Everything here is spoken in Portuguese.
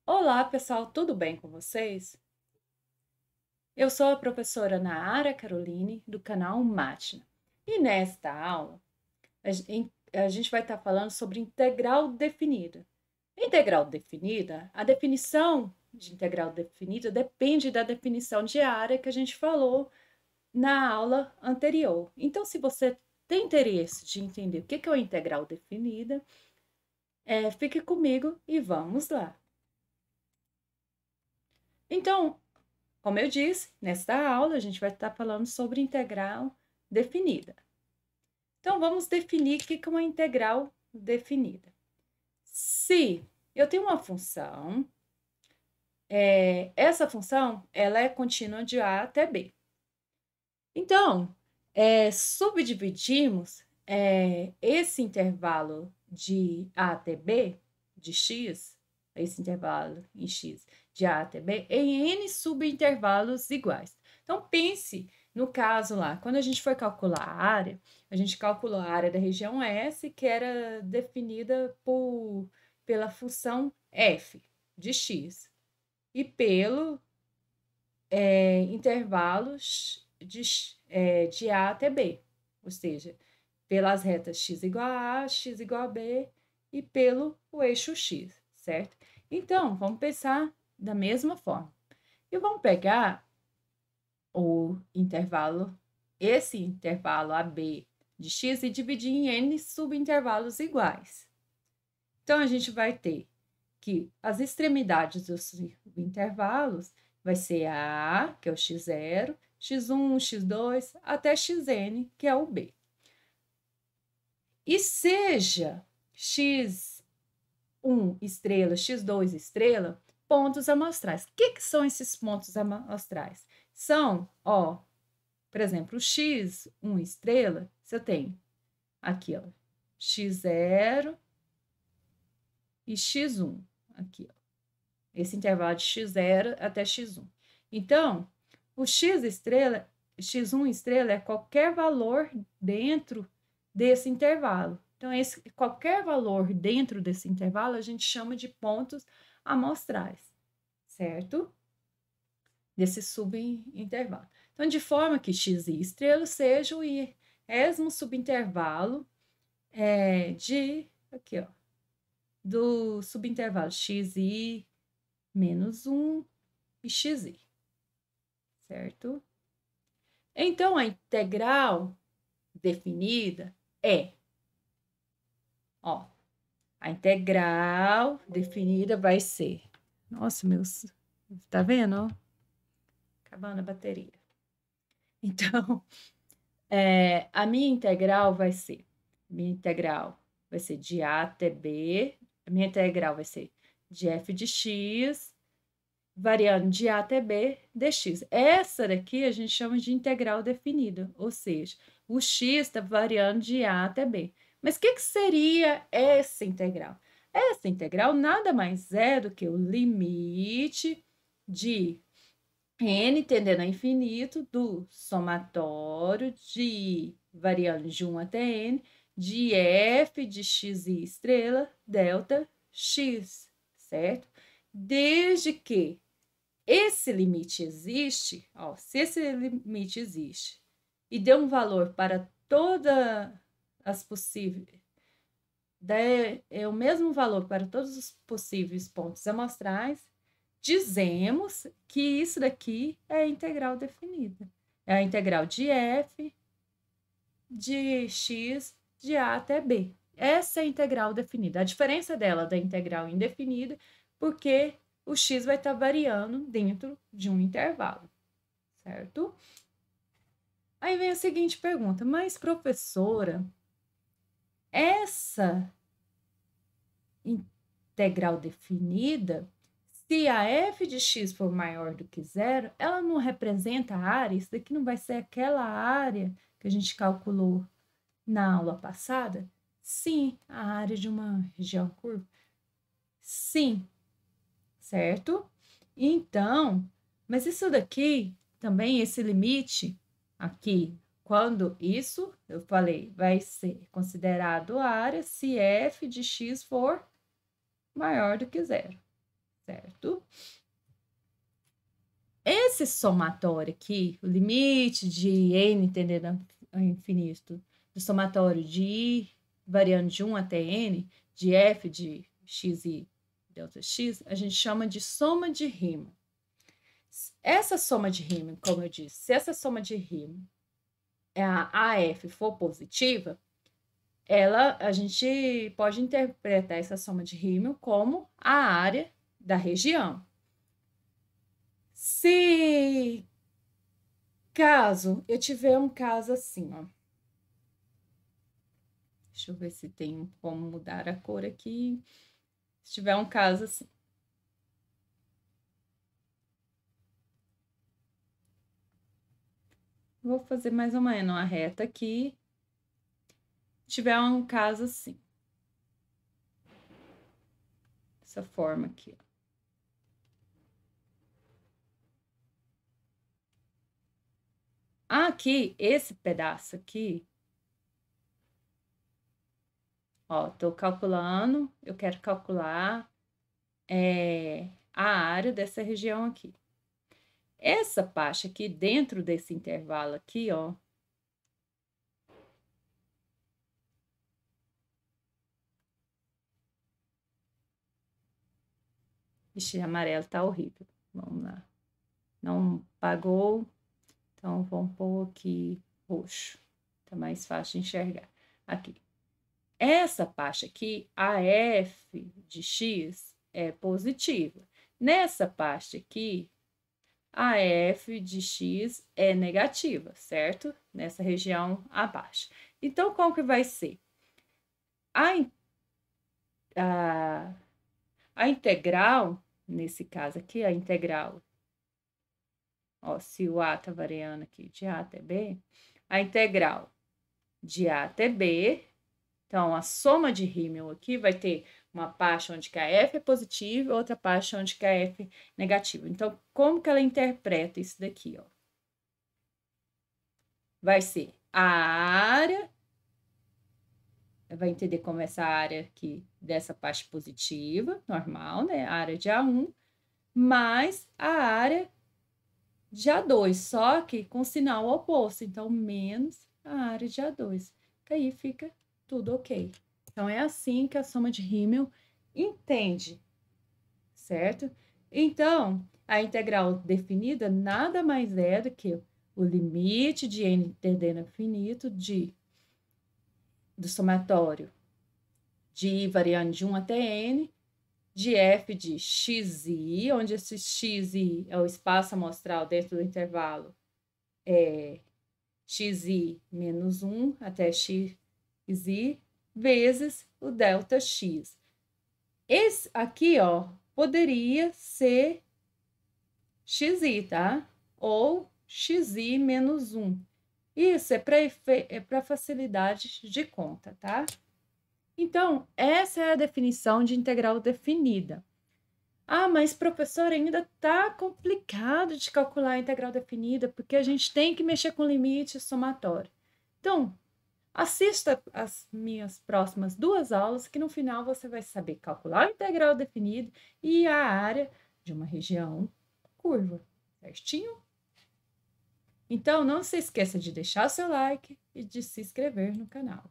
Olá, pessoal, tudo bem com vocês? Eu sou a professora Naara Caroline, do canal Mátina. E nesta aula, a gente vai estar falando sobre integral definida. Integral definida, a definição de integral definida depende da definição de área que a gente falou na aula anterior. Então, se você tem interesse de entender o que é uma integral definida, fique comigo e vamos lá. Então, como eu disse, nesta aula a gente vai estar falando sobre integral definida. Então, vamos definir o que é uma integral definida. Se eu tenho uma função, essa função ela é contínua de A até B. Então, subdividimos esse intervalo de A até B, de x, esse intervalo em x de A até B, em n subintervalos iguais. Então, pense no caso lá, quando a gente for calcular a área, a gente calculou a área da região S, que era definida pela função f de x, e pelo intervalos de A até B, ou seja, pelas retas x igual a A, x igual a B e pelo o eixo x, certo? Então, vamos pensar da mesma forma. E vamos pegar o intervalo, esse intervalo AB de x e dividir em n subintervalos iguais. Então, a gente vai ter que as extremidades dos intervalos vai ser a A, que é o x0, x1, x2, até xn, que é o B. E seja x1 estrela, x2 estrela, pontos amostrais. O que são esses pontos amostrais? São, por exemplo, o x1 estrela, se eu tenho aqui, x0 e x1, aqui, esse intervalo de x0 até x1. Então, o x1 estrela é qualquer valor dentro desse intervalo. Então, qualquer valor dentro desse intervalo a gente chama de pontos amostrais, certo? Desse subintervalo. Então, de forma que x e estrela seja o mesmo subintervalo do subintervalo xi menos 1 e xi, certo? Então, a integral definida a integral definida vai ser, nossa, tá vendo, acabando a bateria. Então, a minha integral vai ser de A até B, a minha integral vai ser de f de x, variando de A até B dx. Essa daqui a gente chama de integral definida, ou seja, o x está variando de A até B. Mas o que seria essa integral? Essa integral nada mais é do que o limite de n tendendo a infinito do somatório de variando de 1 até n de f de x e estrela delta x, certo? Desde que esse limite existe, se esse limite existe e deu um valor para todas as possíveis, é o mesmo valor para todos os possíveis pontos amostrais, dizemos que isso daqui é a integral definida. É a integral de f de x de a até b. Essa é a integral definida. A diferença dela da integral indefinida, porque o x vai estar variando dentro de um intervalo, certo? Aí vem a seguinte pergunta, mas professora, essa integral definida, se a f de x for maior do que zero, ela não representa a área? Isso daqui não vai ser aquela área que a gente calculou na aula passada? Sim, a área de uma região curva. Sim, certo? Então, mas isso daqui também, esse limite aqui, quando isso, eu falei, vai ser considerado área se f de x for maior do que zero, certo? Esse somatório aqui, o limite de n tendendo a infinito, do somatório de i variando de 1 até n, de f de x e delta x, a gente chama de soma de Riemann. Essa soma de Riemann, como eu disse, se essa soma de Riemann, a AF for positiva, a gente pode interpretar essa soma de Riemann como a área da região. Se caso eu tiver um caso assim, ó. Deixa eu ver se tem como mudar a cor aqui. Se tiver um caso assim. Vou fazer mais ou menos uma reta aqui. Se tiver um caso assim. Dessa forma aqui, ó. Aqui, esse pedaço aqui, ó, tô calculando, eu quero calcular a área dessa região aqui. Essa parte aqui, dentro desse intervalo aqui, ó, ixi, amarelo tá horrível. Vamos lá. Não pagou, então vamos pôr aqui roxo. Tá mais fácil de enxergar. Aqui. Essa parte aqui, a f de x é positiva. Nessa parte aqui, a f de x é negativa, certo? Nessa região abaixo. Então, como que vai ser? A integral, nesse caso aqui, a integral, ó, se o A tá variando aqui de A até B, a integral de A até B, então, a soma de Riemann aqui vai ter uma parte onde que a F é positiva e outra parte onde que a F é negativa. Então, como que ela interpreta isso daqui, ó? Vai ser a área, vai entender como essa área aqui dessa parte positiva, normal, né? A área de A1, mais a área de A2, só que com sinal oposto. Então, menos a área de A2. Que aí fica tudo ok. Então, é assim que a soma de Riemann entende, certo? Então, a integral definida nada mais é do que o limite de n tendendo a infinito do somatório de i variando de 1 até n, de f de xi, onde esse xi é o espaço amostral dentro do intervalo xi menos 1 até xi, vezes o delta x. Esse aqui, ó, poderia ser xi, tá? Ou xi menos 1. Isso é para facilidade de conta, tá? Então, essa é a definição de integral definida. Ah, mas professor, ainda tá complicado de calcular a integral definida, porque a gente tem que mexer com limite somatório. Então, assista as minhas próximas 2 aulas, que no final você vai saber calcular a integral definida e a área de uma região curva, certinho? Então, não se esqueça de deixar seu like e de se inscrever no canal.